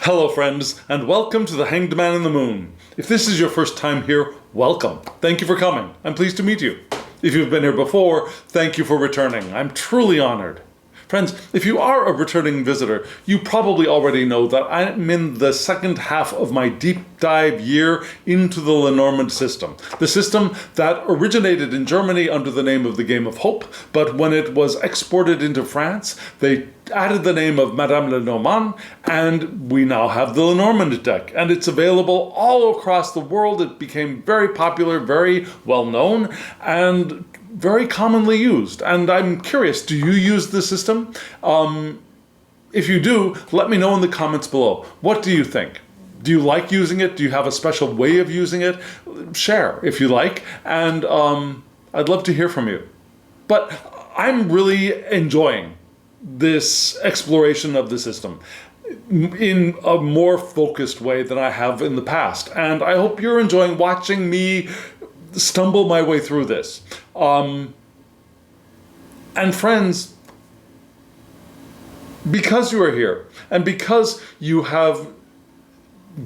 Hello friends, and welcome to the Hanged Man in the Moon. If this is your first time here, welcome. Thank you for coming. I'm pleased to meet you. If you've been here before, thank you for returning. I'm truly honored. Friends, if you are a returning visitor, you probably already know that I'm in the second half of my deep dive year into the Lenormand system. The system that originated in Germany under the name of the Game of Hope, but when it was exported into France, they added the name of Madame Lenormand, and we now have the Lenormand deck, and it's available all across the world. It became very popular, very well known, and very commonly used. And I'm curious, do you use the system? If you do, let me know in the comments below. What do you think? Do you like using it? Do you have a special way of using it? Share if you like, and I'd love to hear from you. But I'm really enjoying this exploration of the system in a more focused way than I have in the past. And I hope you're enjoying watching me stumble my way through this. And friends, because you are here and because you have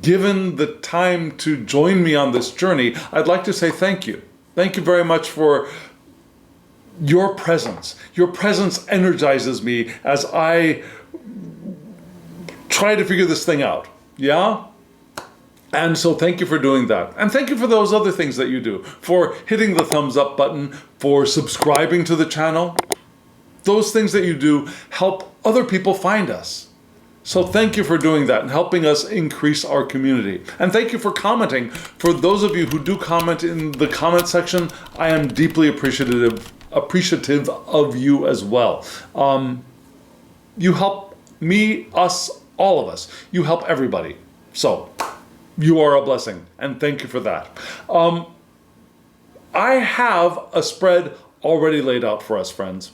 given the time to join me on this journey, I'd like to say thank you. Thank you very much for your presence. Your presence energizes me as I try to figure this thing out. Yeah? And so thank you for doing that. And thank you for those other things that you do, for hitting the thumbs up button, for subscribing to the channel. Those things that you do help other people find us. So thank you for doing that and helping us increase our community. And thank you for commenting. For those of you who do comment in the comment section, I am deeply appreciative of you as well. You help me, us, all of us. You help everybody. So you are a blessing, and thank you for that. I have a spread already laid out for us, friends.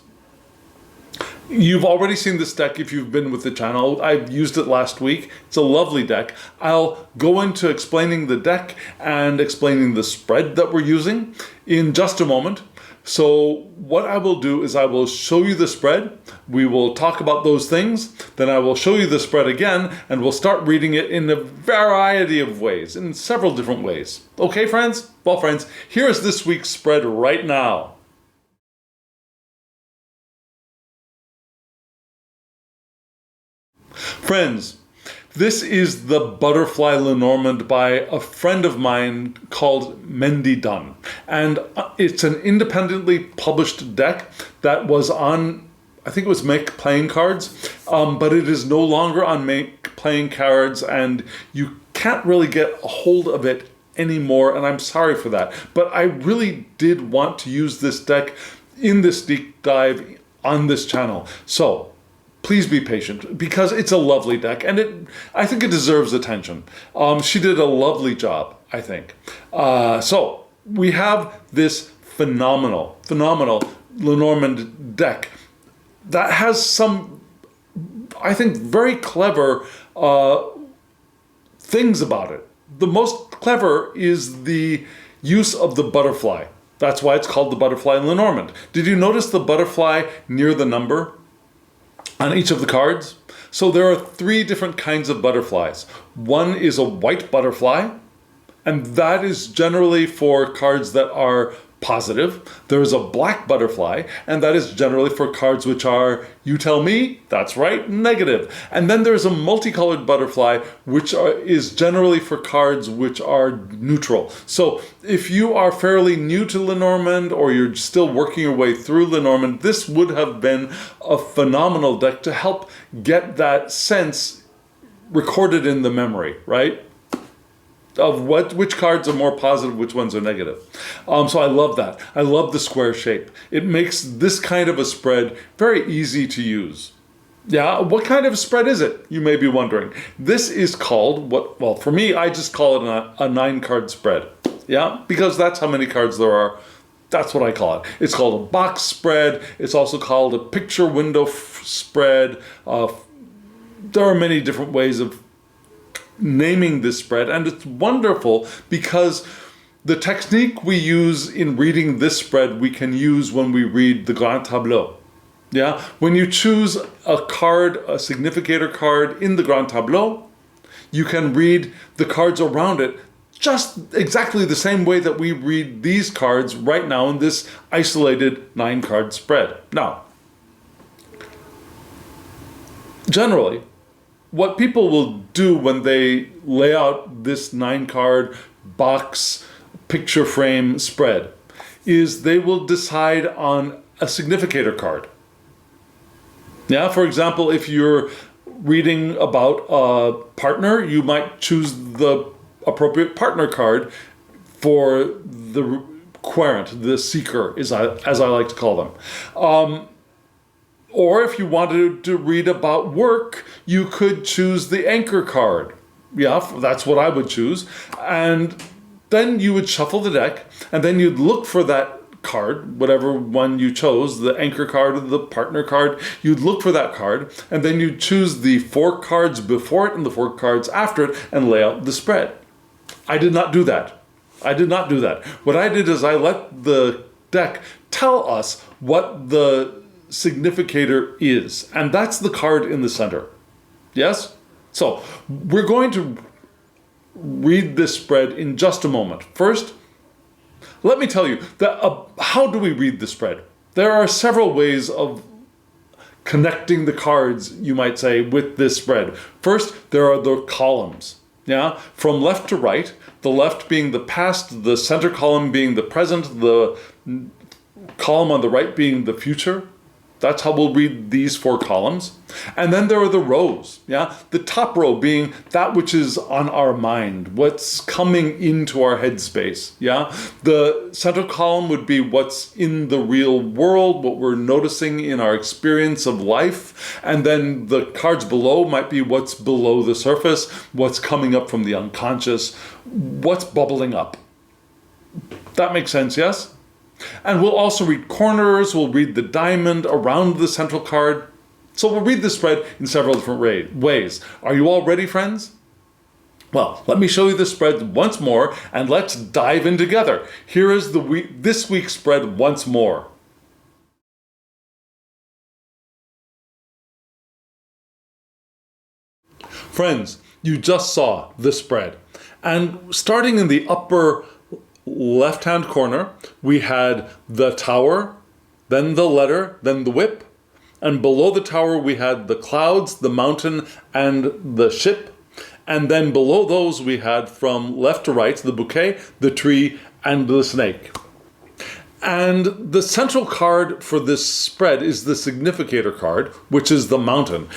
You've already seen this deck if you've been with the channel. I've used it last week. It's a lovely deck. I'll go into explaining the deck and explaining the spread that we're using in just a moment. So what I will do is I will show you the spread. We will talk about those things. Then I will show you the spread again, and we'll start reading it in a variety of ways, in several different ways. Okay, friends? Well, friends, here is this week's spread right now. Friends, this is the Butterfly Lenormand by a friend of mine called Mendy Dunn. And it's an independently published deck that was on, I think it was Make Playing Cards, but it is no longer on Make Playing Cards, and you can't really get a hold of it anymore, and I'm sorry for that. But I really did want to use this deck in this deep dive on this channel. So please be patient, because it's a lovely deck, and I think it deserves attention. She did a lovely job, I think. So we have this phenomenal Lenormand deck that has some, I think, very clever things about it. The most clever is the use of the butterfly. That's why it's called the Butterfly Lenormand. Did you notice the butterfly near the number on each of the cards? So there are 3 different kinds of butterflies. One is a white butterfly, and that is generally for cards that are positive. There is a black butterfly, and that is generally for cards which are, you tell me, that's right, negative. And then there's a multicolored butterfly, which is generally for cards which are neutral. So if you are fairly new to Lenormand, or you're still working your way through Lenormand, this would have been a phenomenal deck to help get that sense recorded in the memory, right? Of which cards are more positive, which ones are negative. So I love that. I love the square shape. It makes this kind of a spread very easy to use. Yeah, what kind of a spread is it? You may be wondering. This is called, well, for me, I just call it a 9-card spread. Yeah, because that's how many cards there are. That's what I call it. It's called a box spread. It's also called a picture window spread. There are many different ways of naming this spread, and it's wonderful because the technique we use in reading this spread we can use when we read the Grand Tableau. Yeah, when you choose a card, a significator card in the Grand Tableau, you can read the cards around it just exactly the same way that we read these cards right now in this isolated 9-card spread. Now, generally, what people will do when they lay out this 9-card box picture frame spread is they will decide on a significator card. Yeah, for example, if you're reading about a partner, you might choose the appropriate partner card for the querent, the seeker, as I like to call them. Or if you wanted to read about work, you could choose the anchor card. Yeah, that's what I would choose. And then you would shuffle the deck, and then you'd look for that card, whatever one you chose, the anchor card or the partner card. You'd look for that card, and then you'd choose the 4 cards before it and the 4 cards after it and lay out the spread. I did not do that. What I did is I let the deck tell us what the significator is, and that's the card in the center. Yes? So we're going to read this spread in just a moment. First, let me tell you that how do we read the spread? There are several ways of connecting the cards, you might say, with this spread. First, there are the columns. Yeah, from left to right, the left being the past, the center column being the present, the column on the right being the future. That's how we'll read these 4 columns. And then there are the rows, yeah? The top row being that which is on our mind, what's coming into our headspace, yeah? The central column would be what's in the real world, what we're noticing in our experience of life. And then the cards below might be what's below the surface, what's coming up from the unconscious, what's bubbling up. That makes sense, yes? And we'll also read corners, we'll read the diamond around the central card. So we'll read the spread in several different ways. Are you all ready, friends? Well, let me show you the spread once more, and let's dive in together. Here is this week's spread once more. Friends, you just saw the spread. And starting in the upper left-hand corner, we had the tower, then the letter, then the whip. And below the tower, we had the clouds, the mountain, and the ship. And then below those, we had from left to right, the bouquet, the tree, and the snake. And the central card for this spread is the significator card, which is the mountain.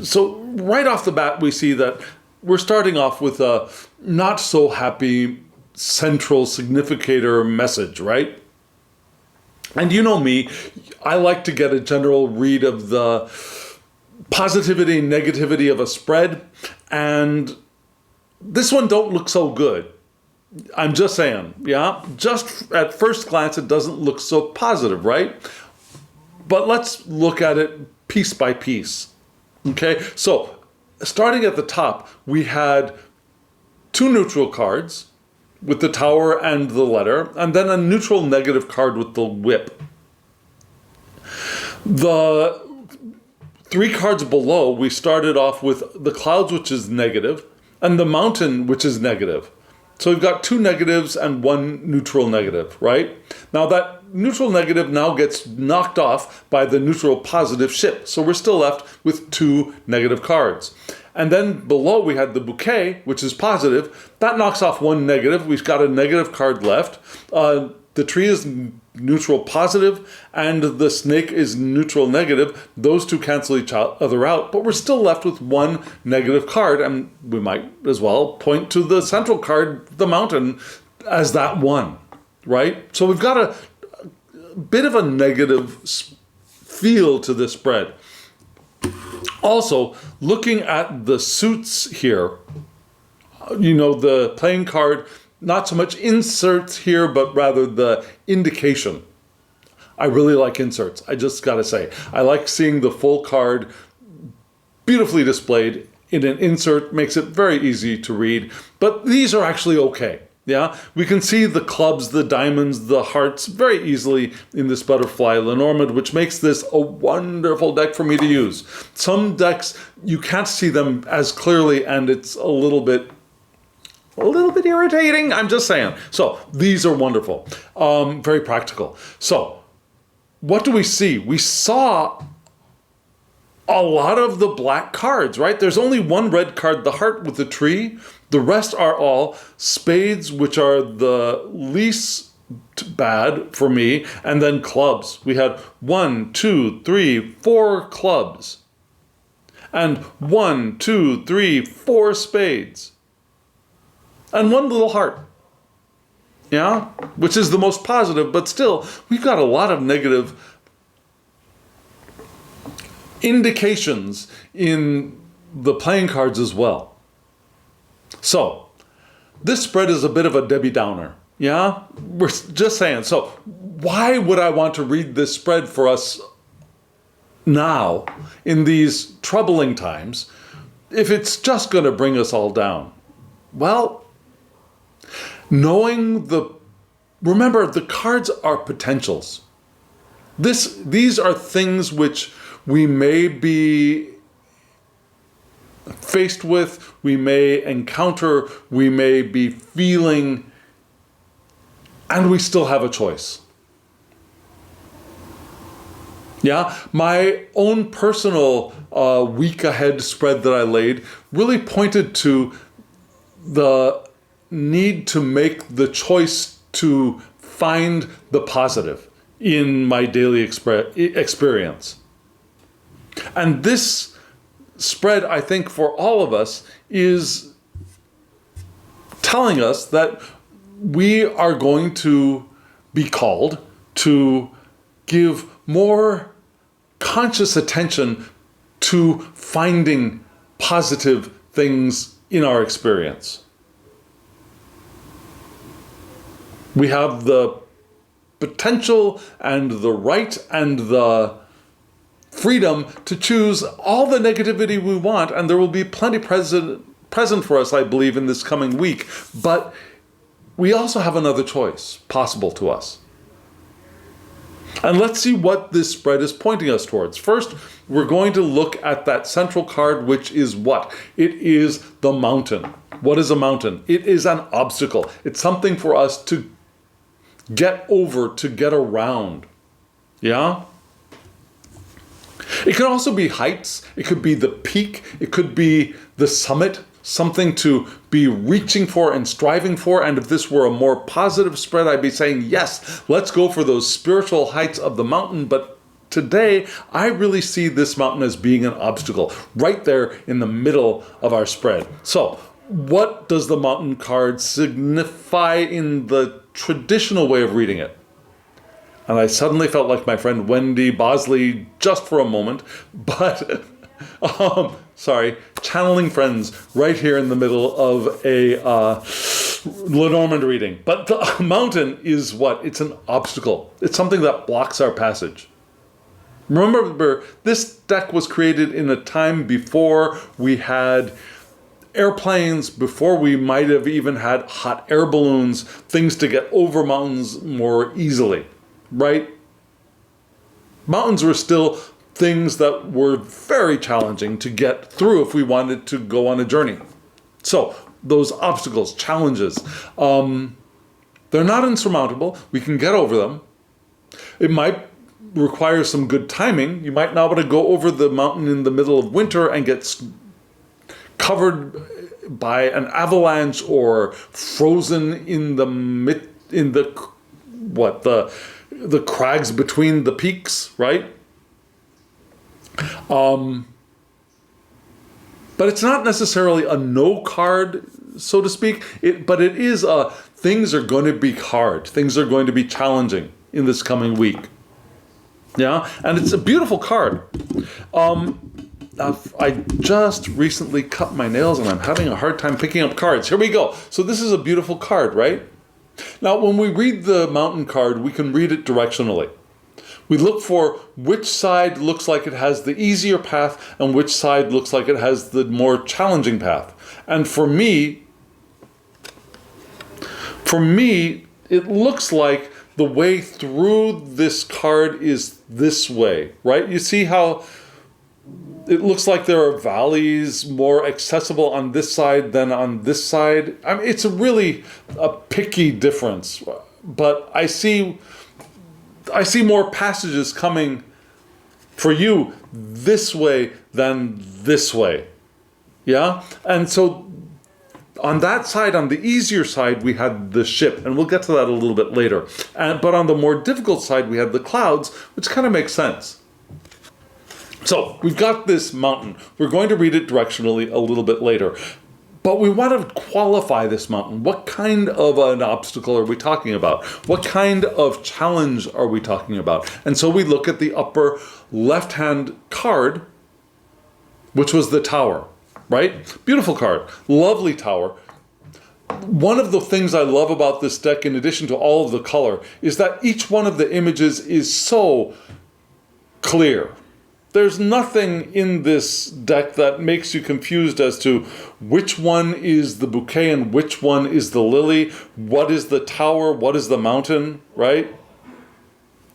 So right off the bat, we see that we're starting off with a not so happy central significator message, right? And you know me, I like to get a general read of the positivity and negativity of a spread, and this one don't look so good. I'm just saying, yeah? Just at first glance, it doesn't look so positive, right? But let's look at it piece by piece, okay? So, starting at the top, we had 2 neutral cards, with the tower and the letter, and then a neutral negative card with the whip. The 3 cards below, we started off with the clouds, which is negative, and the mountain, which is negative. So we've got 2 negatives and 1 neutral negative, right? Now that neutral negative now gets knocked off by the neutral positive ship. So we're still left with 2 negative cards. And then below we had the bouquet, which is positive. That knocks off 1 negative. We've got a negative card left. The tree is neutral positive, and the snake is neutral negative. Those 2 cancel each other out, but we're still left with 1 negative card, and we might as well point to the central card, the mountain, as that one, right? So we've got a bit of a negative feel to this spread. Also, looking at the suits here, you know, the playing card, not so much inserts here, but rather the indication. I really like inserts, I just gotta say. I like seeing the full card beautifully displayed in an insert, makes it very easy to read, but these are actually okay. Yeah, we can see the clubs, the diamonds, the hearts very easily in this butterfly Lenormand, which makes this a wonderful deck for me to use. Some decks, you can't see them as clearly, and it's a little bit irritating. I'm just saying. So these are wonderful, very practical. So what do we see? We saw a lot of the black cards, right? There's only one red card, the heart with the tree. The rest are all spades, which are the least bad for me, and then clubs. We had 1, 2, 3, 4 clubs, and 1, 2, 3, 4 spades, and one little heart. Yeah, which is the most positive, but still, we've got a lot of negative indications in the playing cards as well. So, this spread is a bit of a Debbie Downer, yeah? We're just saying. So, why would I want to read this spread for us now, in these troubling times, if it's just going to bring us all down? Well, remember, the cards are potentials. These are things which we may be faced with, we may encounter, we may be feeling, and we still have a choice. Yeah, my own personal week ahead spread that I laid really pointed to the need to make the choice to find the positive in my daily experience. And this spread, I think, for all of us is telling us that we are going to be called to give more conscious attention to finding positive things in our experience. We have the potential and the right and the freedom to choose all the negativity we want, and there will be plenty present for us, I believe, in this coming week. But we also have another choice possible to us. And let's see what this spread is pointing us towards. First, we're going to look at that central card, which is what? It is the mountain. What is a mountain? It is an obstacle. It's something for us to get over, to get around. Yeah? It could also be heights. It could be the peak. It could be the summit, something to be reaching for and striving for. And if this were a more positive spread, I'd be saying, yes, let's go for those spiritual heights of the mountain. But today, I really see this mountain as being an obstacle right there in the middle of our spread. So what does the mountain card signify in the traditional way of reading it? And I suddenly felt like my friend Wendy Bosley just for a moment, but channeling friends right here in the middle of a Lenormand reading. But the mountain is what? It's an obstacle. It's something that blocks our passage. Remember, this deck was created in a time before we had airplanes, before we might have even had hot air balloons, things to get over mountains more easily. Right? Mountains were still things that were very challenging to get through if we wanted to go on a journey. So those obstacles, challenges, they're not insurmountable. We can get over them. It might require some good timing. You might not want to go over the mountain in the middle of winter and get covered by an avalanche or frozen in the crags between the peaks, right? But it's not necessarily a no card, so to speak. But it is things are going to be hard. Things are going to be challenging in this coming week. Yeah, and it's a beautiful card. I just recently cut my nails and I'm having a hard time picking up cards. Here we go. So this is a beautiful card, right? Now, when we read the mountain card, we can read it directionally. We look for which side looks like it has the easier path and which side looks like it has the more challenging path. And for me, For me, it looks like the way through this card is this way, right? You see how it looks like there are valleys more accessible on this side than on this side. I mean, it's really a picky difference, but I see more passages coming for you this way than this way. Yeah? And so on that side, on the easier side, we had the ship, and we'll get to that a little bit later. But on the more difficult side, we had the clouds, which kind of makes sense. So we've got this mountain. We're going to read it directionally a little bit later. But we want to qualify this mountain. What kind of an obstacle are we talking about? What kind of challenge are we talking about? And so we look at the upper left-hand card, which was the tower, right? Beautiful card, lovely tower. One of the things I love about this deck, in addition to all of the color, is that each one of the images is so clear. There's nothing in this deck that makes you confused as to which one is the bouquet and which one is the lily, what is the tower, what is the mountain, right?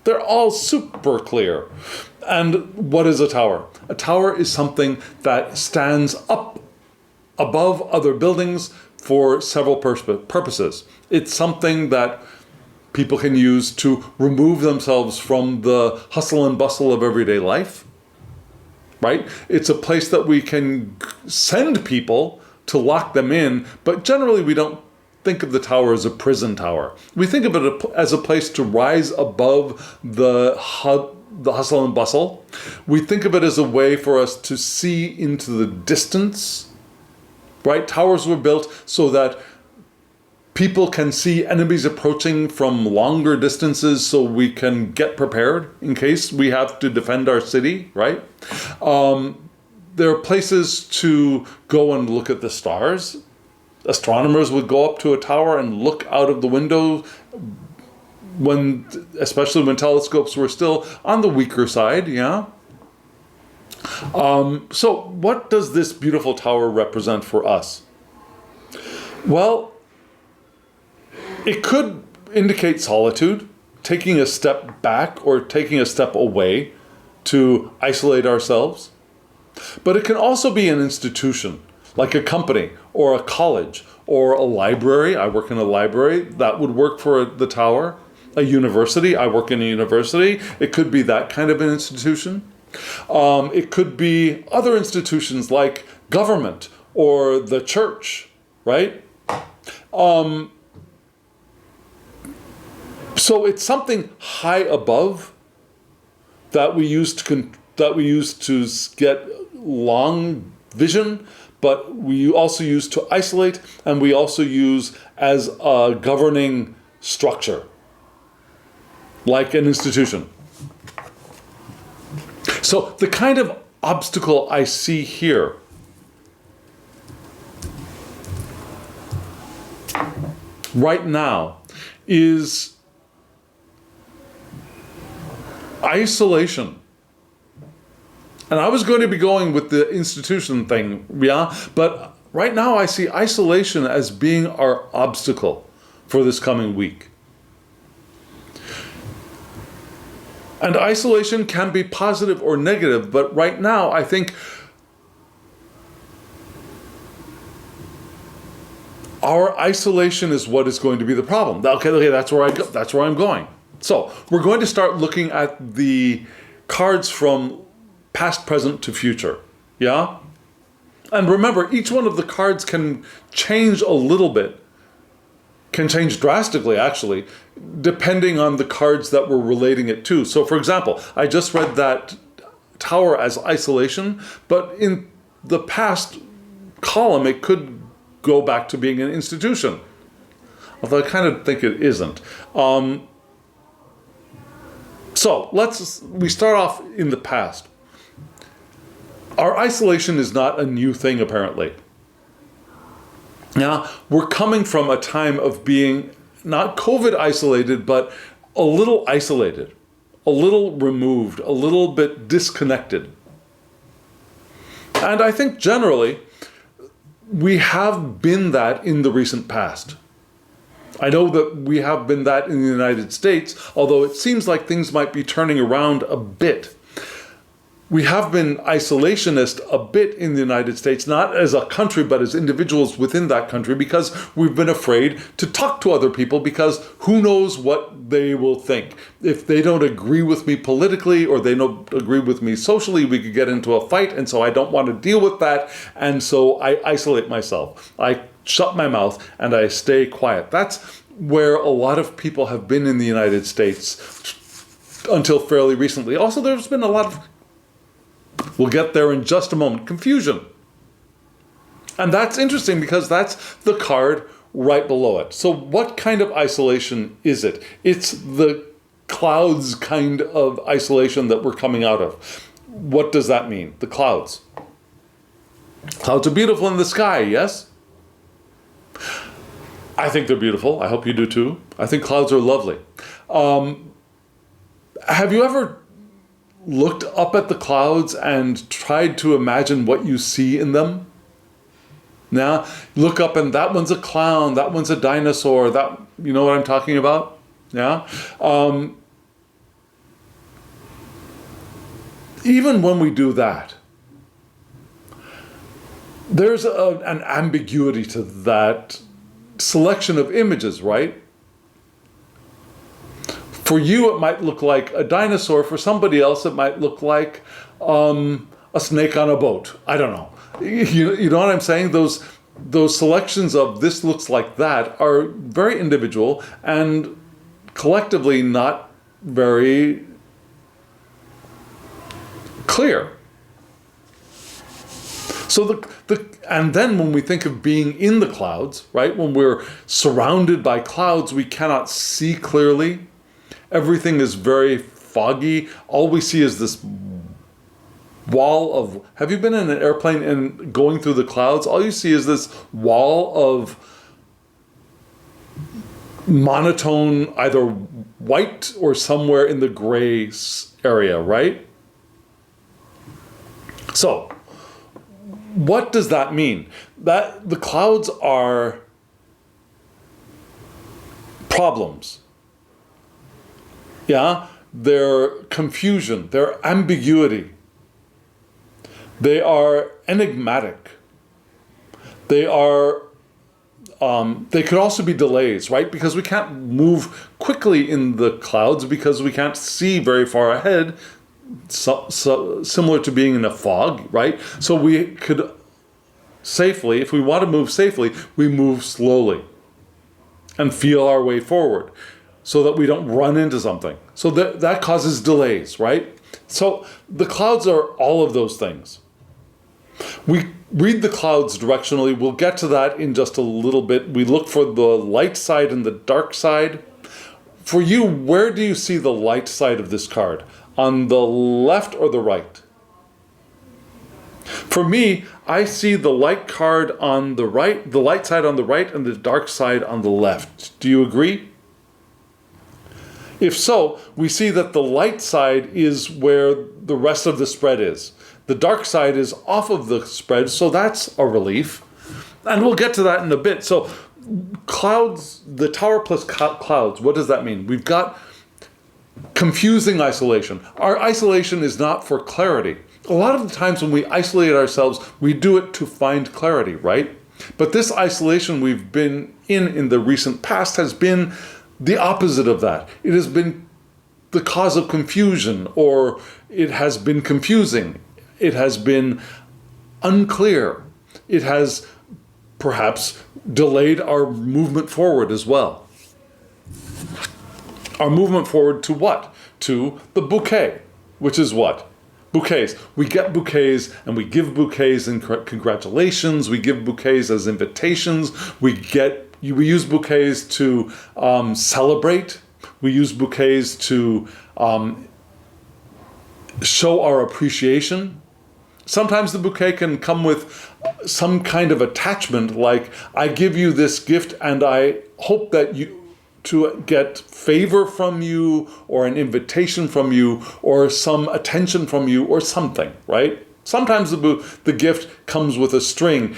They're all super clear. And what is a tower? A tower is something that stands up above other buildings for several purposes. It's something that people can use to remove themselves from the hustle and bustle of everyday life. Right? It's a place that we can send people to lock them in, but generally we don't think of the tower as a prison tower. We think of it as a place to rise above the hustle and bustle. We think of it as a way for us to see into the distance. Right? Towers were built so that people can see enemies approaching from longer distances so we can get prepared in case we have to defend our city, right? There are places to go and look at the stars. Astronomers would go up to a tower and look out of the window especially when telescopes were still on the weaker side, yeah? So what does this beautiful tower represent for us? Well, it could indicate solitude, taking a step back or taking a step away to isolate ourselves. But it can also be an institution, like a company or a college or a library. I work in a library. That would work for the tower. A university. I work in a university. It could be that kind of an institution. It could be other institutions like government or the church, right? So it's something high above that we use to get long vision, but we also use to isolate, and we also use as a governing structure, like an institution. So the kind of obstacle I see here right now is isolation. And I was going to be going with the institution thing, yeah? But right now I see isolation as being our obstacle for this coming week. And isolation can be positive or negative, but right now I think our isolation is what is going to be the problem. Okay, that's where I'm going. So we're going to start looking at the cards from past, present to future. Yeah? And remember, each one of the cards can change a little bit, can change drastically actually, depending on the cards that we're relating it to. So for example, I just read that tower as isolation, but in the past column it could go back to being an institution. Although I kind of think it isn't. So we start off in the past. Our isolation is not a new thing, apparently. Now, we're coming from a time of being not COVID isolated, but a little isolated, a little removed, a little bit disconnected. And I think generally, we have been that in the recent past. I know that we have been that in the United States, although it seems like things might be turning around a bit. We have been isolationist a bit in the United States, not as a country, but as individuals within that country, because we've been afraid to talk to other people because who knows what they will think. If they don't agree with me politically or they don't agree with me socially, we could get into a fight, and so I don't want to deal with that, and so I isolate myself. I shut my mouth and I stay quiet. That's where a lot of people have been in the United States until fairly recently. Also, there's been a lot of, we'll get there in just a moment, confusion. And that's interesting because that's the card right below it. So what kind of isolation is it? It's the clouds kind of isolation that we're coming out of. What does that mean? The clouds. Clouds are beautiful in the sky, yes? I think they're beautiful. I hope you do too. I think clouds are lovely. Have you ever looked up at the clouds and tried to imagine what you see in them? Now, look up and that one's a clown, that one's a dinosaur, that, you know what I'm talking about? Yeah? Even when we do that, there's an ambiguity to that selection of images, right? For you, it might look like a dinosaur. For somebody else, it might look like a snake on a boat. I don't know. You know what I'm saying? Those selections of this looks like that are very individual and collectively not very clear. So and then when we think of being in the clouds, right? When we're surrounded by clouds, we cannot see clearly. Everything is very foggy. All we see is this wall of, have you been in an airplane and going through the clouds? All you see is this wall of monotone, either white or somewhere in the gray area, right? So, what does that mean? That the clouds are problems. Yeah? They're confusion, they're ambiguity. They are enigmatic. They are, they could also be delays, right? Because we can't move quickly in the clouds because we can't see very far ahead, so similar to being in a fog, right? So we could safely, if we want to move safely, we move slowly and feel our way forward so that we don't run into something. So that causes delays, right? So the clouds are all of those things. We read the clouds directionally. We'll get to that in just a little bit. We look for the light side and the dark side. For you, where do you see the light side of this card? On the left or the right? For me, I see the light card on the right, the light side on the right, and the dark side on the left. Do you agree? If so, we see that the light side is where the rest of the spread is. The dark side is off of the spread, so that's a relief. And we'll get to that in a bit. So clouds, the tower plus clouds, what does that mean? We've got confusing isolation. Our isolation is not for clarity. A lot of the times when we isolate ourselves, we do it to find clarity, right? But this isolation we've been in the recent past has been the opposite of that. It has been the cause of confusion, or it has been confusing. It has been unclear. It has perhaps delayed our movement forward as well. Our movement forward to what? To the bouquet, which is what? Bouquets. We get bouquets and we give bouquets in congratulations. We give bouquets as invitations. We use bouquets to celebrate. We use bouquets to show our appreciation. Sometimes the bouquet can come with some kind of attachment, like I give you this gift and I hope that to get favor from you, or an invitation from you, or some attention from you, or something, right? Sometimes the gift comes with a string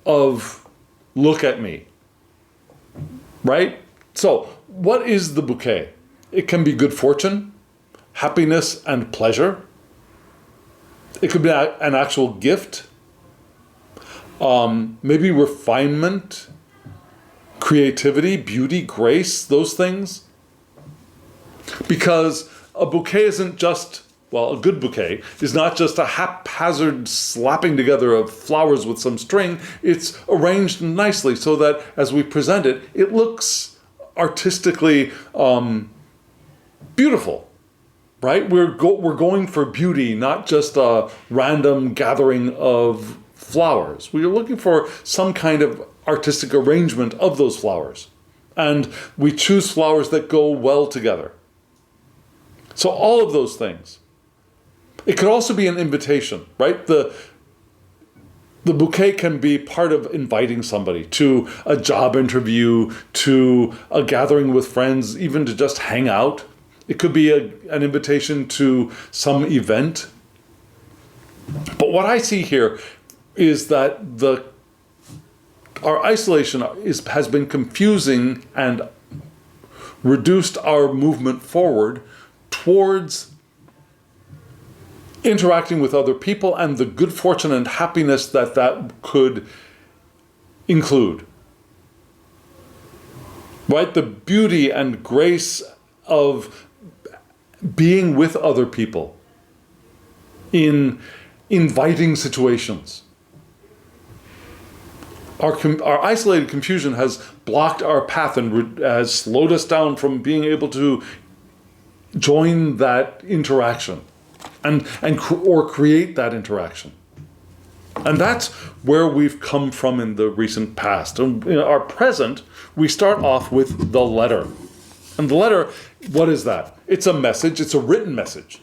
of look at me. right? So what is the bouquet? It can be good fortune, happiness and pleasure. It could be an actual gift, maybe refinement, creativity, beauty, grace, those things. Because a bouquet isn't just, well, a good bouquet is not just a haphazard slapping together of flowers with some string. It's arranged nicely so that as we present it, it looks artistically beautiful, right? We're going for beauty, not just a random gathering of flowers. We are looking for some kind of artistic arrangement of those flowers. And we choose flowers that go well together. So all of those things. It could also be an invitation, right? The bouquet can be part of inviting somebody to a job interview, to a gathering with friends, even to just hang out. It could be an invitation to some event. But what I see here is that our isolation has been confusing and reduced our movement forward towards interacting with other people and the good fortune and happiness that could include. Right? The beauty and grace of being with other people in inviting situations. Our isolated confusion has blocked our path and has slowed us down from being able to join that interaction or create that interaction. And that's where we've come from in the recent past. And in our present, we start off with the letter. And the letter, what is that? It's a message. It's a written message.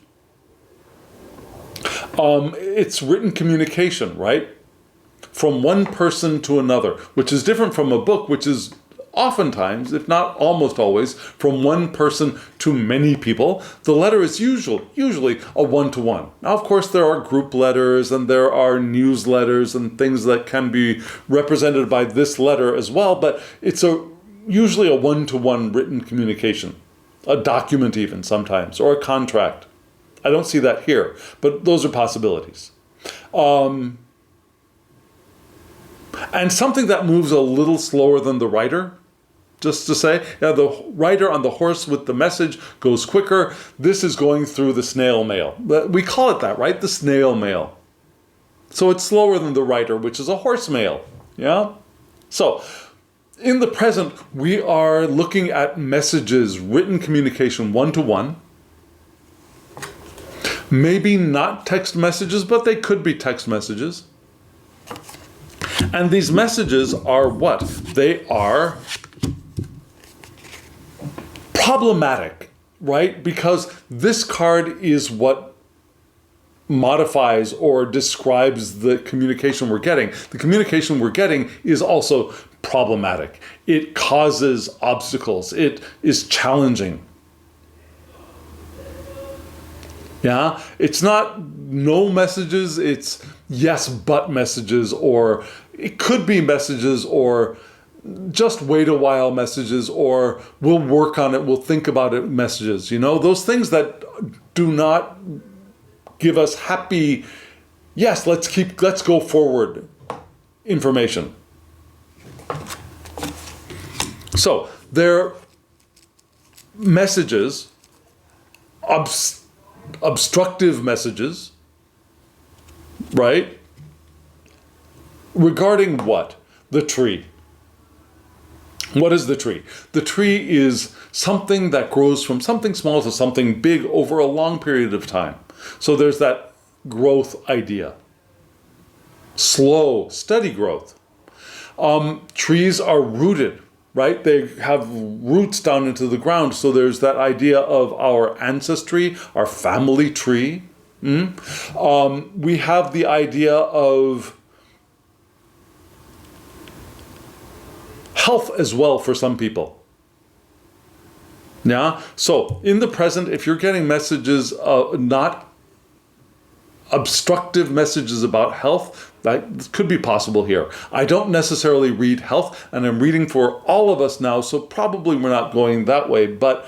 It's written communication, right? From one person to another, which is different from a book, which is oftentimes, if not almost always, from one person to many people. The letter is usually a one-to-one. Now, of course, there are group letters and there are newsletters and things that can be represented by this letter as well, but it's usually a one-to-one written communication, a document even sometimes, or a contract. I don't see that here, but those are possibilities. And something that moves a little slower than the writer, just to say, the rider on the horse with the message goes quicker. This is going through the snail mail. We call it that, right? The snail mail. So it's slower than the rider, which is a horse mail. Yeah? So in the present, we are looking at messages, written communication, one-to-one. Maybe not text messages, but they could be text messages. And these messages are what? They are problematic, right? Because this card is what modifies or describes the communication we're getting. The communication we're getting is also problematic. It causes obstacles. It is challenging. Yeah? It's not no messages, it's yes, but messages, or it could be messages, or just wait a while messages, or we'll work on it, we'll think about it messages. You know, those things that do not give us happy, yes, let's go forward information. So they're messages, obstructive messages, right? Regarding what? The tree. What is the tree? The tree is something that grows from something small to something big over a long period of time. So there's that growth idea. Slow, steady growth. Trees are rooted, right? They have roots down into the ground. So there's that idea of our ancestry, our family tree. We have the idea of health as well for some people. Yeah. So in the present, if you're getting messages not obstructive messages about health, that could be possible here. I don't necessarily read health, and I'm reading for all of us now, so probably we're not going that way. But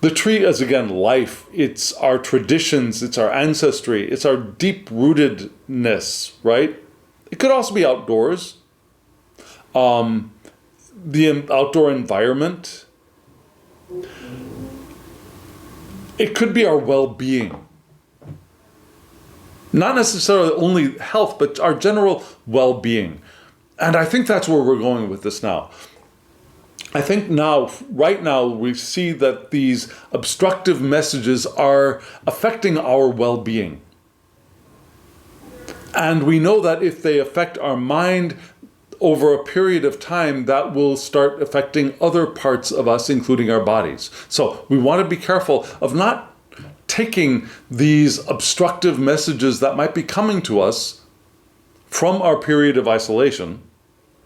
the tree is, again, life. It's our traditions, it's our ancestry, it's our deep-rootedness, right? It could also be outdoors. The outdoor environment. It could be our well-being. Not necessarily only health, but our general well-being. And I think that's where we're going with this now. I think right now, we see that these obstructive messages are affecting our well-being. And we know that if they affect our mind over a period of time, that will start affecting other parts of us, including our bodies. So we want to be careful of not taking these obstructive messages that might be coming to us from our period of isolation,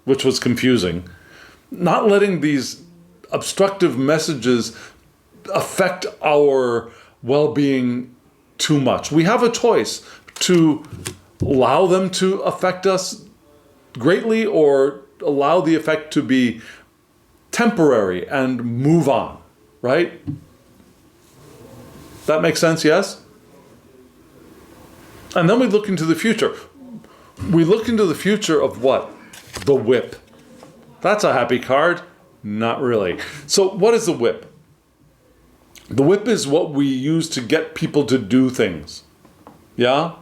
which was confusing, not letting these obstructive messages affect our well-being too much. We have a choice to allow them to affect us greatly or allow the effect to be temporary and move on, right? That makes sense, yes? And then we look into the future. We look into the future of what? The whip. That's a happy card? Not really. So what is the whip? The whip is what we use to get people to do things. Yeah?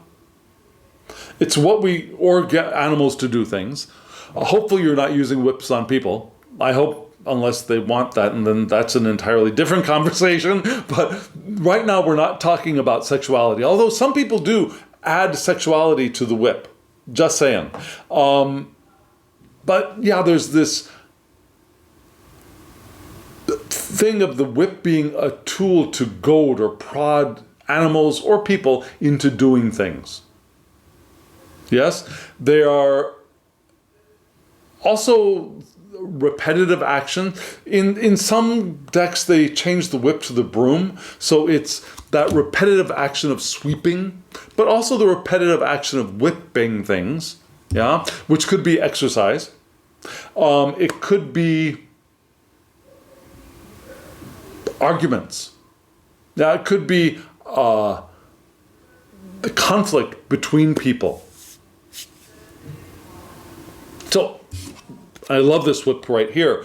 It's what or get animals to do things. Hopefully you're not using whips on people. I hope, unless they want that, and then that's an entirely different conversation. But right now we're not talking about sexuality, although some people do add sexuality to the whip. Just saying. But yeah, there's this thing of the whip being a tool to goad or prod animals or people into doing things. Yes, they are also repetitive action. In some decks, they change the whip to the broom. So it's that repetitive action of sweeping, but also the repetitive action of whipping things, yeah, which could be exercise. It could be arguments. Yeah, it could be the conflict between people. So, I love this whip right here.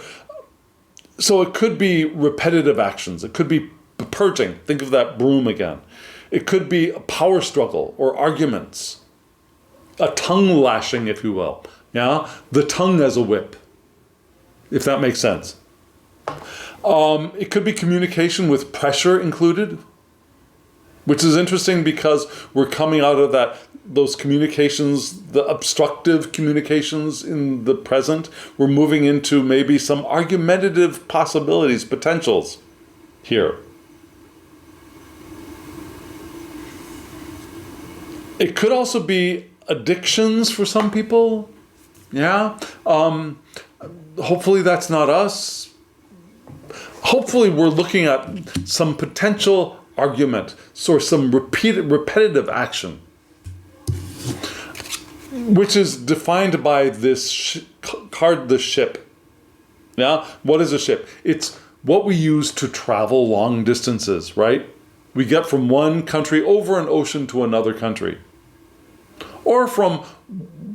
So it could be repetitive actions. It could be purging. Think of that broom again. It could be a power struggle or arguments. A tongue lashing, if you will. Yeah? The tongue as a whip, if that makes sense. It could be communication with pressure included, which is interesting because we're coming out of those communications, the obstructive communications in the present. We're moving into maybe some argumentative possibilities, potentials here. It could also be addictions for some people. Yeah. Hopefully that's not us. Hopefully we're looking at some potential argument or some repetitive action, which is defined by this card, the ship. Yeah? What is a ship? It's what we use to travel long distances, right? We get from one country over an ocean to another country. Or from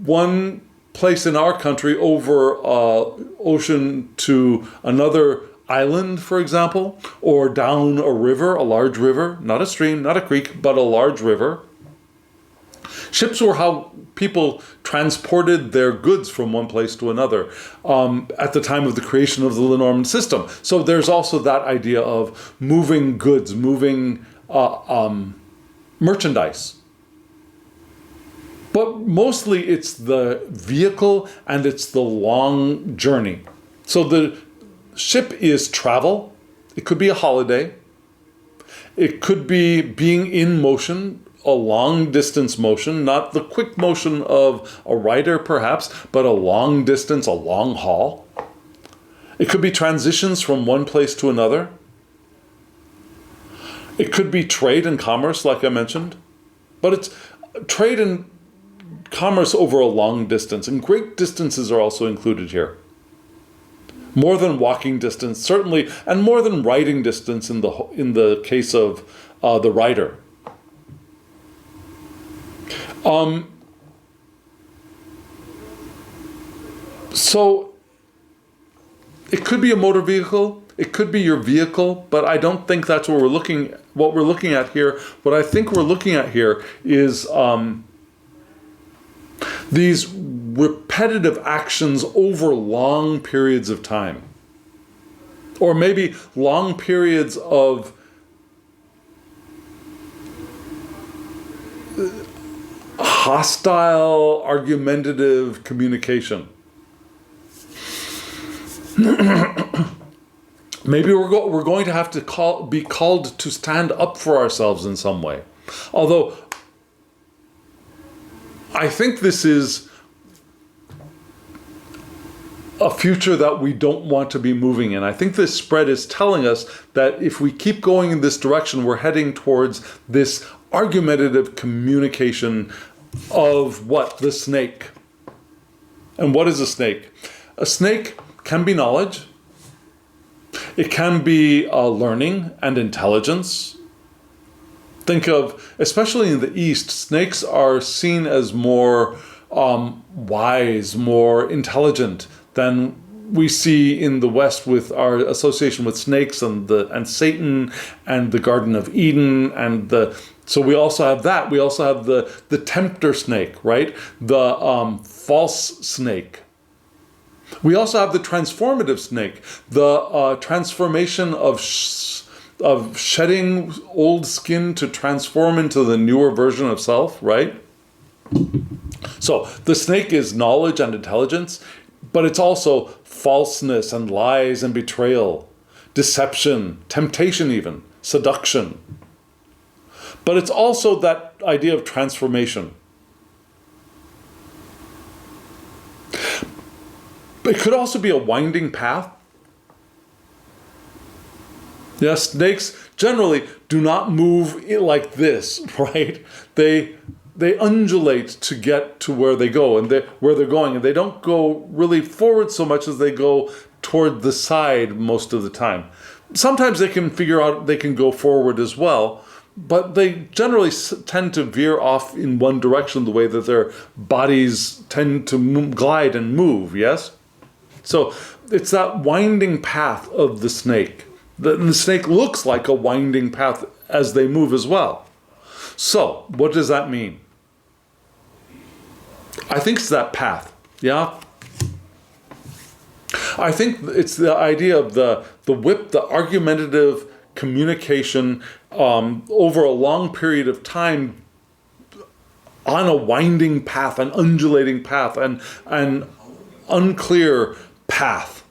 one place in our country over ocean to another island, for example, or down a river, a large river, not a stream, not a creek, but a large river. Ships were how people transported their goods from one place to another at the time of the creation of the Lenormand system. So there's also that idea of moving goods, moving merchandise. But mostly it's the vehicle and it's the long journey. So the ship is travel. It could be a holiday. It could be being in motion, a long distance motion, not the quick motion of a rider perhaps, but a long distance, a long haul. It could be transitions from one place to another. It could be trade and commerce, like I mentioned. But it's trade and commerce over a long distance, and great distances are also included here. More than walking distance, certainly, and more than riding distance in the case of the rider. So it could be a motor vehicle, it could be your vehicle, but I don't think that's what we're looking at here. What I think we're looking at here is these repetitive actions over long periods of time. Or maybe long periods of hostile, argumentative communication. Maybe we're going to have to be called to stand up for ourselves in some way. Although, I think this is a future that we don't want to be moving in. I think this spread is telling us that if we keep going in this direction, we're heading towards this argumentative communication of what? The snake. And what is a snake? A snake can be knowledge. It can be learning and intelligence. Think of, especially in the East, snakes are seen as more wise, more intelligent than we see in the West with our association with snakes and Satan and the Garden of Eden so we also have that. We also have the tempter snake, right? The false snake. We also have the transformative snake, the transformation of shedding old skin to transform into the newer version of self, right? So the snake is knowledge and intelligence, but it's also falseness and lies and betrayal, deception, temptation even, seduction. But it's also that idea of transformation. It could also be a winding path. Yeah, snakes generally do not move like this, right? They undulate to get to where they go and where they're going, and they don't go really forward so much as they go toward the side most of the time. Sometimes they can figure out they can go forward as well, but they generally tend to veer off in one direction the way that their bodies tend to glide and move, yes? So it's that winding path of the snake. The snake looks like a winding path as they move as well. So what does that mean? I think it's that path, yeah? I think it's the idea of the whip, the argumentative communication over a long period of time on a winding path, an undulating path, an unclear path.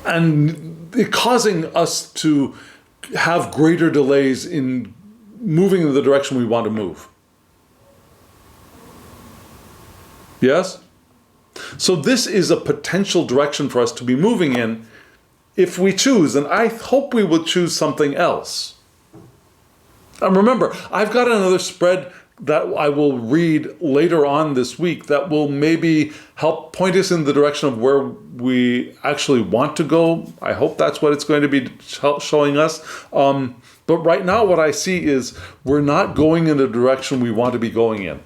And it causing us to have greater delays in moving in the direction we want to move. Yes? So this is a potential direction for us to be moving in if we choose, and I hope we will choose something else. And remember, I've got another spread that I will read later on this week that will maybe help point us in the direction of where we actually want to go. I hope that's what it's going to be showing us. But right now what I see is we're not going in the direction we want to be going in.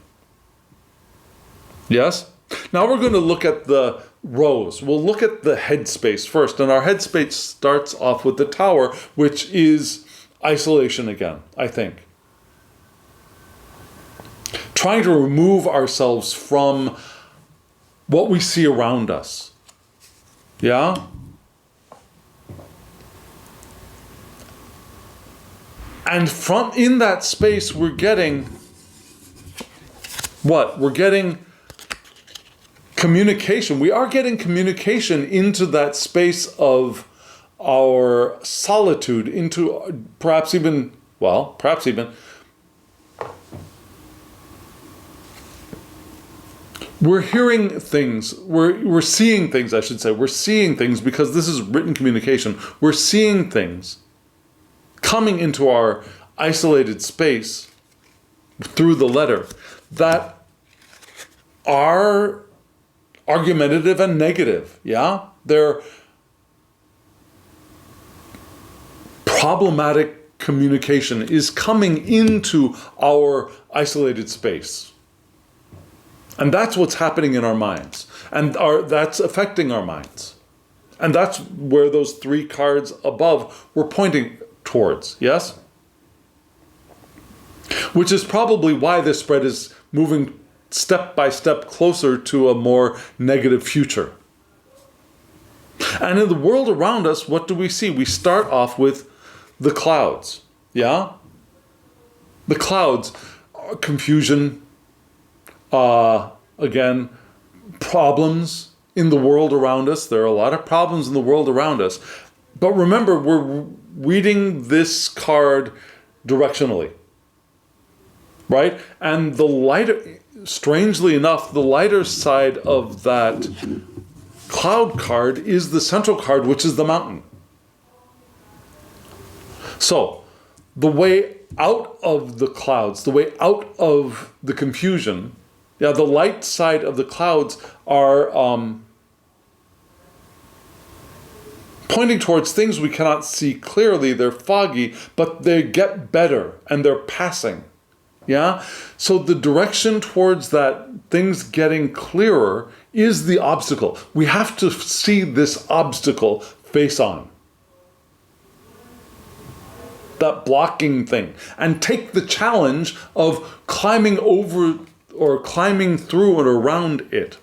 Yes? Now we're going to look at the rows. We'll look at the headspace first. And our headspace starts off with the tower, which is isolation again, I think. Trying to remove ourselves from what we see around us. Yeah? And from in that space, we're getting what? We're getting communication. We are getting communication into that space of our solitude, into perhaps even we're hearing things, we're seeing things, I should say. We're seeing things because this is written communication. We're seeing things. coming into our isolated space through the letter that are argumentative and negative, yeah? They're problematic communication is coming into our isolated space. And that's what's happening in our minds. And that's affecting our minds. And that's where those three cards above were pointing towards, yes? Which is probably why this spread is moving step by step closer to a more negative future. And in the world around us, what do we see? We start off with the clouds, yeah? The clouds, confusion, again, problems in the world around us. There are a lot of problems in the world around us. But remember, we're reading this card directionally, right? And the lighter, strangely enough, the lighter side of that cloud card is the central card, which is the mountain. So, the way out of the clouds, the way out of the confusion, yeah, the light side of the clouds are pointing towards things we cannot see clearly. They're foggy, but they get better and they're passing. Yeah? So the direction towards that things getting clearer is the obstacle. We have to see this obstacle face on. That blocking thing. And take the challenge of climbing over or climbing through and around it.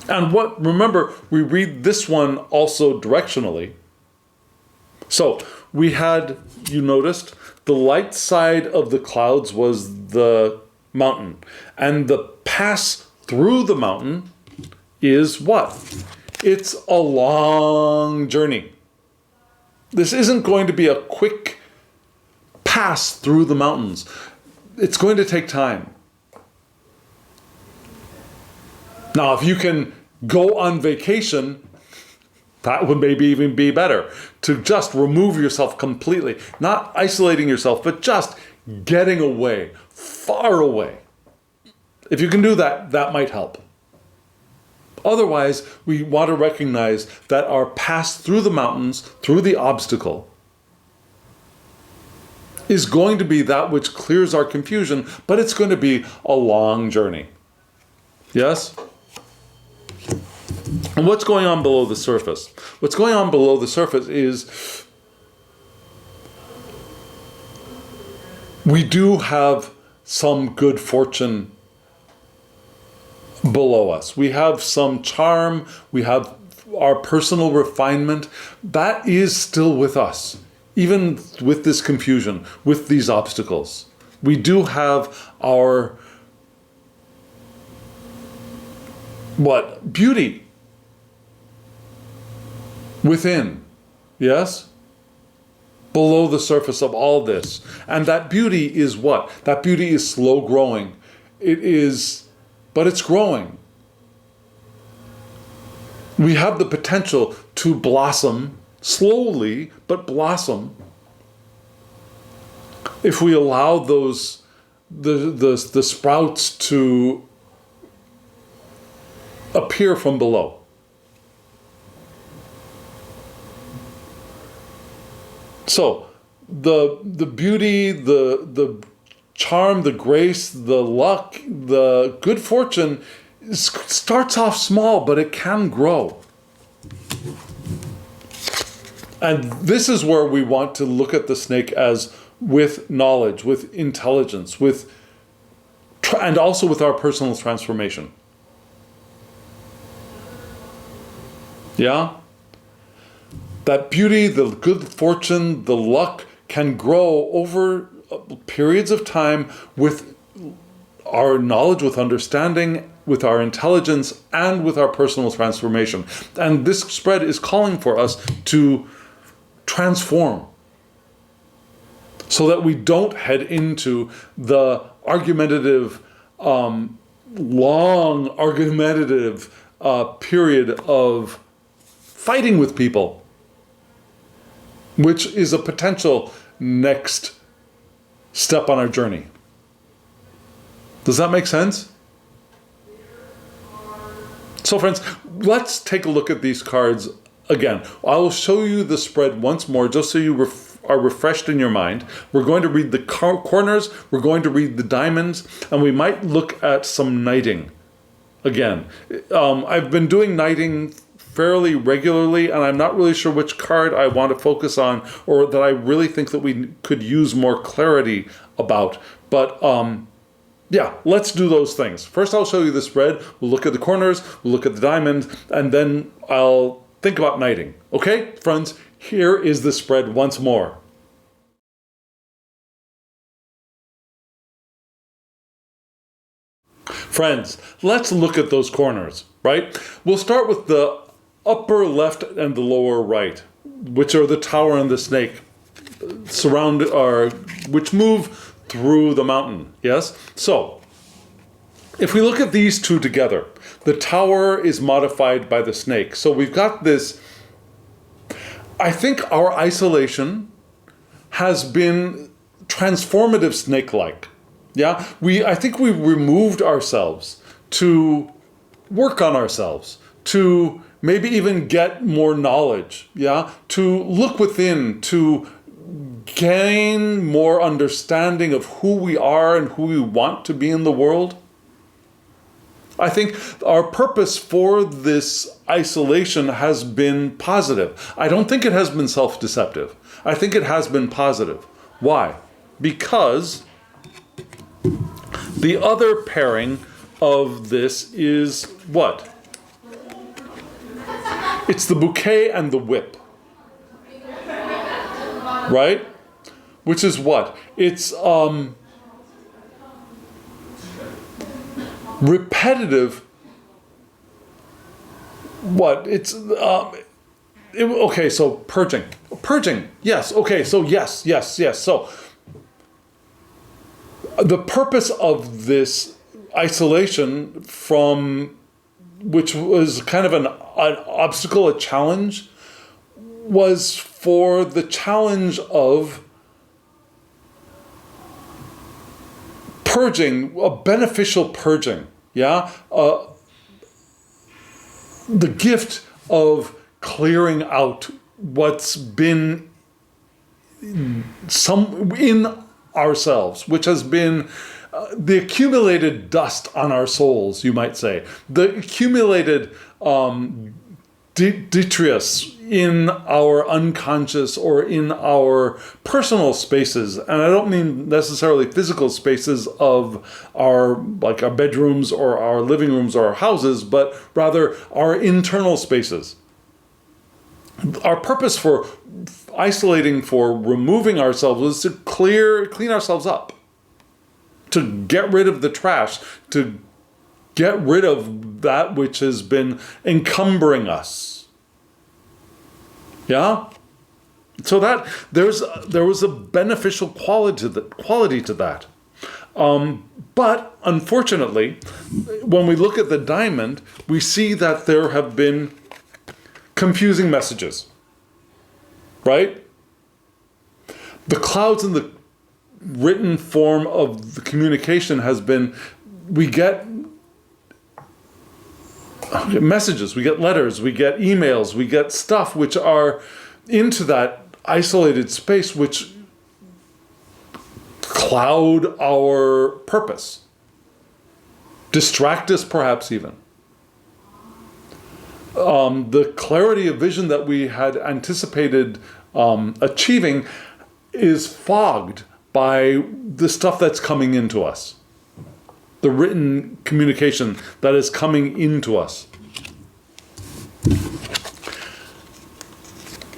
And remember, we read this one also directionally. So we had, you noticed, the light side of the clouds was the mountain. And the pass through the mountain is what? It's a long journey. This isn't going to be a quick pass through the mountains. It's going to take time. Now, if you can go on vacation, that would maybe even be better. To just remove yourself completely. Not isolating yourself, but just getting away, far away. If you can do that, that might help. Otherwise, we want to recognize that our pass through the mountains, through the obstacle, is going to be that which clears our confusion, but it's going to be a long journey. Yes? And what's going on below the surface? What's going on below the surface is we do have some good fortune below us. We have some charm. We have our personal refinement. That is still with us, even with this confusion, with these obstacles. We do have our beauty within, yes? Below the surface of all this. And that beauty is what? That beauty is slow growing. But it's growing. We have the potential to blossom, slowly, but blossom, if we allow the sprouts to appear from below. So the beauty, the charm, the grace, the luck, the good fortune starts off small, but it can grow. And this is where we want to look at the snake as with knowledge, with intelligence, and also with our personal transformation. Yeah? That beauty, the good fortune, the luck can grow over periods of time with our knowledge, with understanding, with our intelligence, and with our personal transformation. And this spread is calling for us to transform so that we don't head into the argumentative, long argumentative period of fighting with people. which is a potential next step on our journey. Does that make sense? So friends, let's take a look at these cards again. I will show you the spread once more just so you are refreshed in your mind. We're going to read the corners, we're going to read the diamonds, and we might look at some knighting again. I've been doing knighting fairly regularly, and I'm not really sure which card I want to focus on or that I really think that we could use more clarity about. But yeah, let's do those things. First, I'll show you the spread. We'll look at the corners, we'll look at the diamond, and then I'll think about knighting. Okay, friends, here is the spread once more. Friends, let's look at those corners, right? We'll start with the upper left and the lower right, which are the tower and the snake, which move through the mountain, yes? So, if we look at these two together, the tower is modified by the snake. So we've got this, I think our isolation has been transformative snake-like. Yeah, I think we removed ourselves to work on ourselves, to maybe even get more knowledge, yeah, to look within, to gain more understanding of who we are and who we want to be in the world. I think our purpose for this isolation has been positive. I don't think it has been self-deceptive. I think it has been positive. Why? Because the other pairing of this is what? It's the bouquet and the whip. Right? Which is what? It's repetitive. What? It's okay, so purging. Purging. Yes. Okay, so yes. So the purpose of this isolation from which was kind of an obstacle, a challenge, was for the challenge of purging, a beneficial purging, yeah? The gift of clearing out what's been in ourselves, which has been the accumulated dust on our souls, you might say. The accumulated detritus in our unconscious or in our personal spaces. And I don't mean necessarily physical spaces of our bedrooms or our living rooms or our houses, but rather our internal spaces. Our purpose for isolating, for removing ourselves, was to clean ourselves up, to get rid of the trash, to get rid of that which has been encumbering us. Yeah? So that there was a beneficial quality to that. But unfortunately, when we look at the diamond, we see that there have been confusing messages. Right? The clouds in the written form of the communication has been, we get messages, we get letters, we get emails, we get stuff which are into that isolated space which cloud our purpose, distract us perhaps even. The clarity of vision that we had anticipated achieving is fogged by the stuff that's coming into us. The written communication that is coming into us.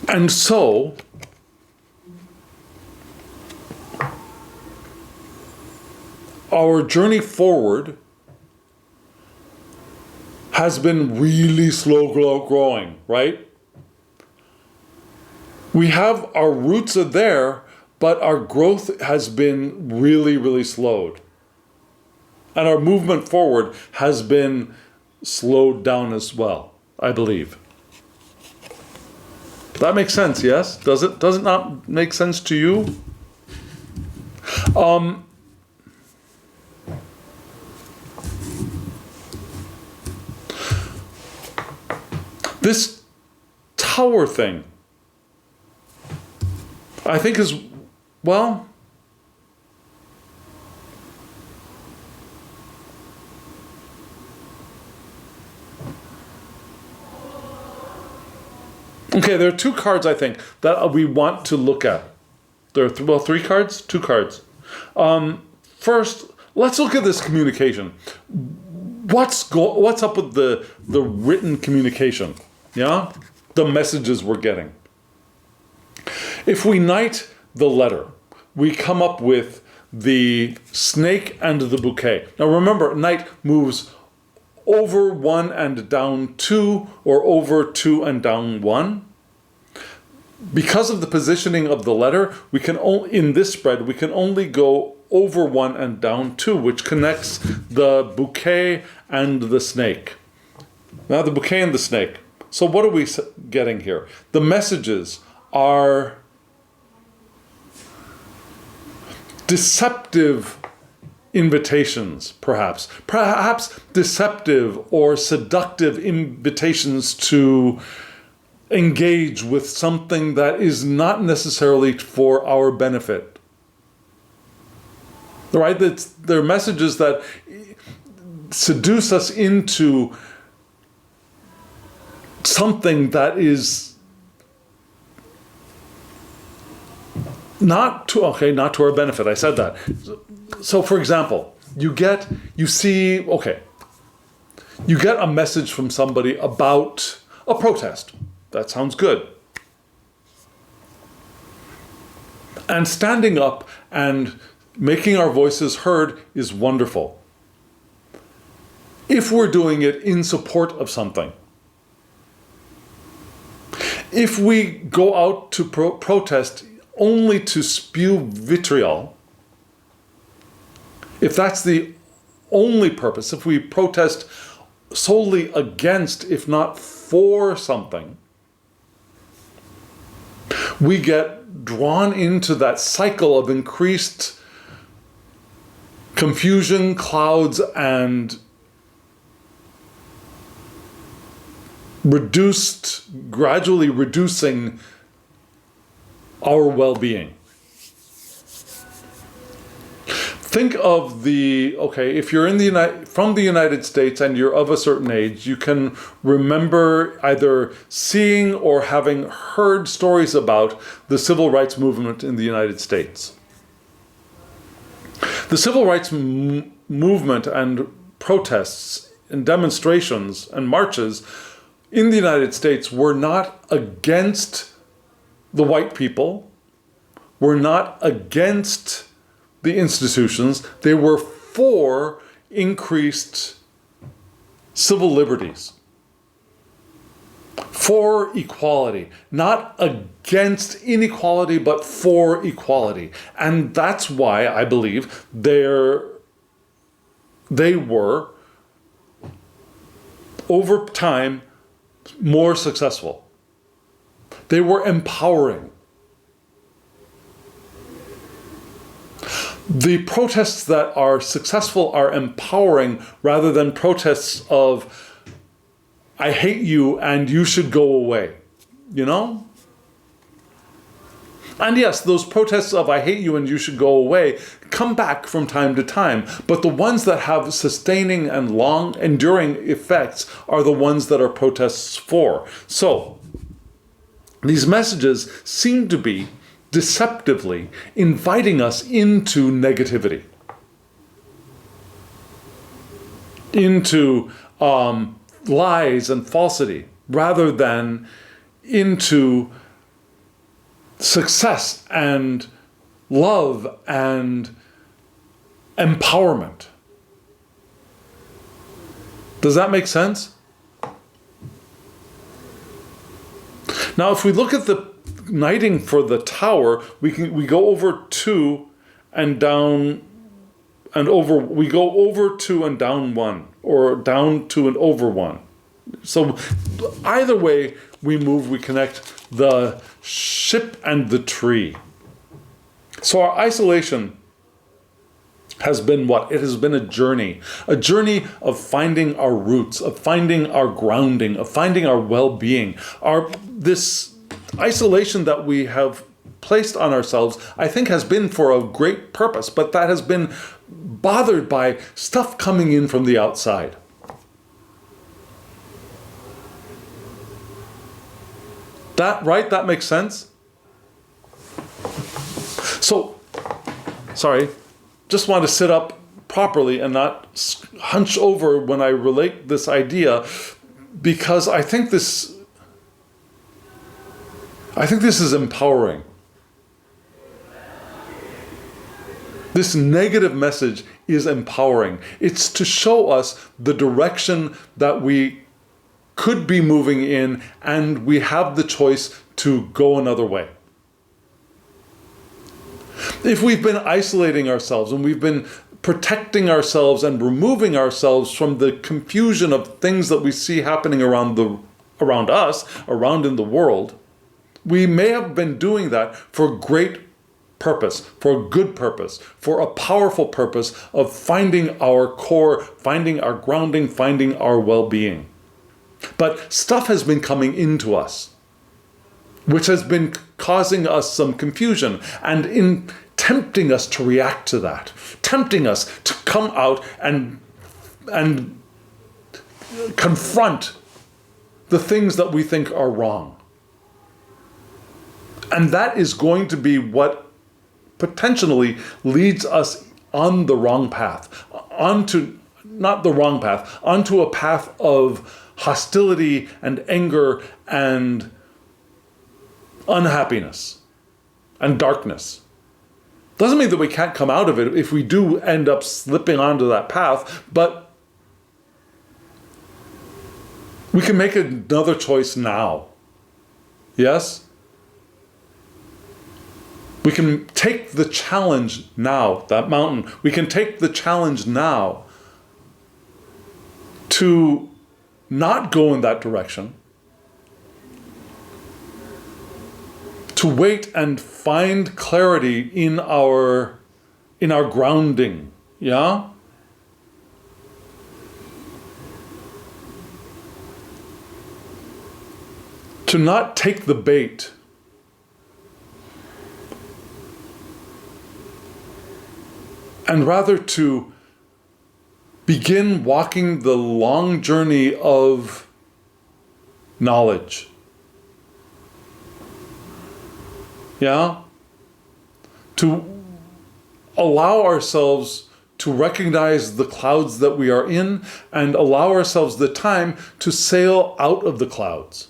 And so, our journey forward has been really slow growing, right? We have, our roots are there, but our growth has been really, really slowed. And our movement forward has been slowed down as well, I believe. That makes sense, yes? Does it not make sense to you? This tower thing, I think is, well, okay, there are two cards, I think, that we want to look at. There are, three cards? Two cards. First, let's look at this communication. What's up with the written communication? Yeah? The messages we're getting. If we knight the letter, we come up with the snake and the bouquet. Now remember, knight moves over 1 and down 2, or over 2 and down 1. Because of the positioning of the letter, we can in this spread, we can only go over 1 and down 2, which connects the bouquet and the snake. Now the bouquet and the snake. So what are we getting here? The messages are deceptive invitations, perhaps. Perhaps deceptive or seductive invitations to engage with something that is not necessarily for our benefit. Right? They're messages that seduce us into something that is not to our benefit. I said that. So for example, you get a message from somebody about a protest. That sounds good. And standing up and making our voices heard is wonderful. If we're doing it in support of something. If we go out to protest only to spew vitriol, if that's the only purpose, if we protest solely against, if not for something, we get drawn into that cycle of increased confusion, clouds, and gradually reducing our well-being. Think of if you're from the United States and you're of a certain age, you can remember either seeing or having heard stories about the civil rights movement in the United States. The civil rights movement and protests and demonstrations and marches in the United States were not against the white people, were not against the institutions. They were for increased civil liberties, for equality, not against inequality, but for equality. And that's why I believe they were, over time, more successful. They were empowering. The protests that are successful are empowering rather than protests of, I hate you and you should go away, you know? And yes, those protests of I hate you and you should go away come back from time to time, but the ones that have sustaining and long enduring effects are the ones that are protests for. So, these messages seem to be deceptively inviting us into negativity, into lies and falsity, rather than into success and love and empowerment. Does that make sense? Now, if we look at the knighting for the tower, we go over 2 and down and over. We go over 2 and down 1, or down 2 and over 1. So either way we move, we connect the ship and the tree. So our isolation has been what? It has been a journey of finding our roots, of finding our grounding, of finding our well-being. This isolation that we have placed on ourselves, I think, has been for a great purpose, but that has been bothered by stuff coming in from the outside. That makes sense? So, sorry, just want to sit up properly and not hunch over when I relate this idea, because I think this is empowering. This negative message is empowering. It's to show us the direction that we could be moving in, and we have the choice to go another way. If we've been isolating ourselves and we've been protecting ourselves and removing ourselves from the confusion of things that we see happening around us, around in the world, we may have been doing that for great purpose, for a good purpose, for a powerful purpose of finding our core, finding our grounding, finding our well-being. But stuff has been coming into us, which has been causing us some confusion and tempting us to react to that, tempting us to come out and confront the things that we think are wrong. And that is going to be what potentially leads us on the wrong path, onto a path of hostility and anger and unhappiness and darkness. Doesn't mean that we can't come out of it if we do end up slipping onto that path, but we can make another choice now. Yes? We can take the challenge now, that mountain. We can take the challenge now to not go in that direction, to wait and find clarity in our grounding, yeah? To not take the bait. And rather to begin walking the long journey of knowledge. Yeah? To allow ourselves to recognize the clouds that we are in and allow ourselves the time to sail out of the clouds.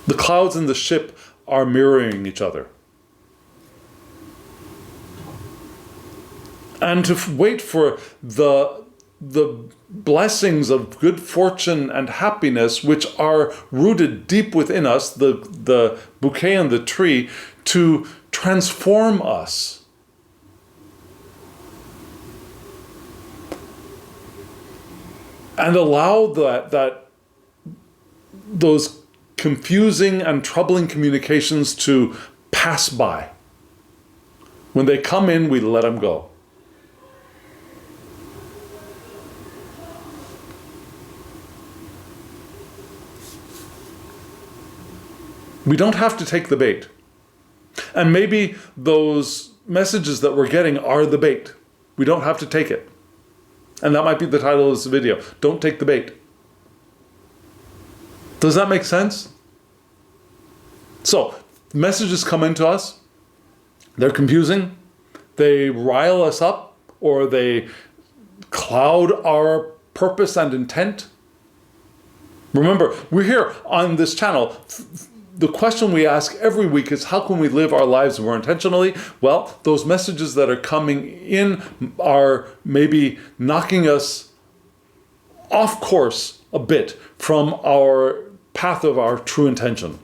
The clouds and the ship are mirroring each other. And to wait for the blessings of good fortune and happiness, which are rooted deep within us, the bouquet and the tree, to transform us. And allow those confusing and troubling communications to pass by. When they come in, we let them go. We don't have to take the bait. And maybe those messages that we're getting are the bait. We don't have to take it. And that might be the title of this video. Don't take the bait. Does that make sense? So, messages come into us. They're confusing. They rile us up, or they cloud our purpose and intent. Remember, we're here on this channel. The question we ask every week is, how can we live our lives more intentionally? Well, those messages that are coming in are maybe knocking us off course a bit from our path of our true intention.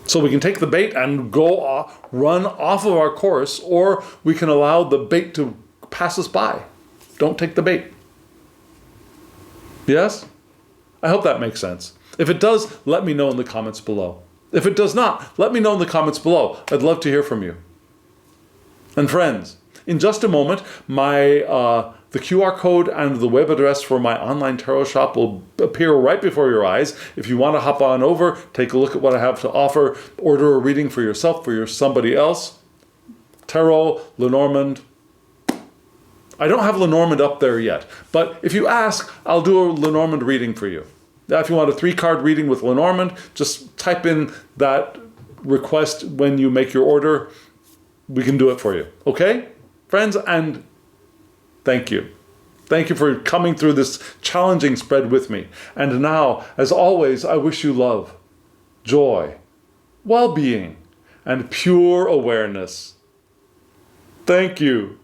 So we can take the bait and run off of our course, or we can allow the bait to pass us by. Don't take the bait. Yes? I hope that makes sense. If it does, let me know in the comments below. If it does not, let me know in the comments below. I'd love to hear from you. And friends, in just a moment, the QR code and the web address for my online tarot shop will appear right before your eyes. If you want to hop on over, take a look at what I have to offer, order a reading for yourself, for somebody else. Tarot, Lenormand. I don't have Lenormand up there yet, but if you ask, I'll do a Lenormand reading for you. Now, if you want a 3-card reading with Lenormand, just type in that request when you make your order. We can do it for you. Okay? Friends, and thank you. Thank you for coming through this challenging spread with me. And now, as always, I wish you love, joy, well-being, and pure awareness. Thank you.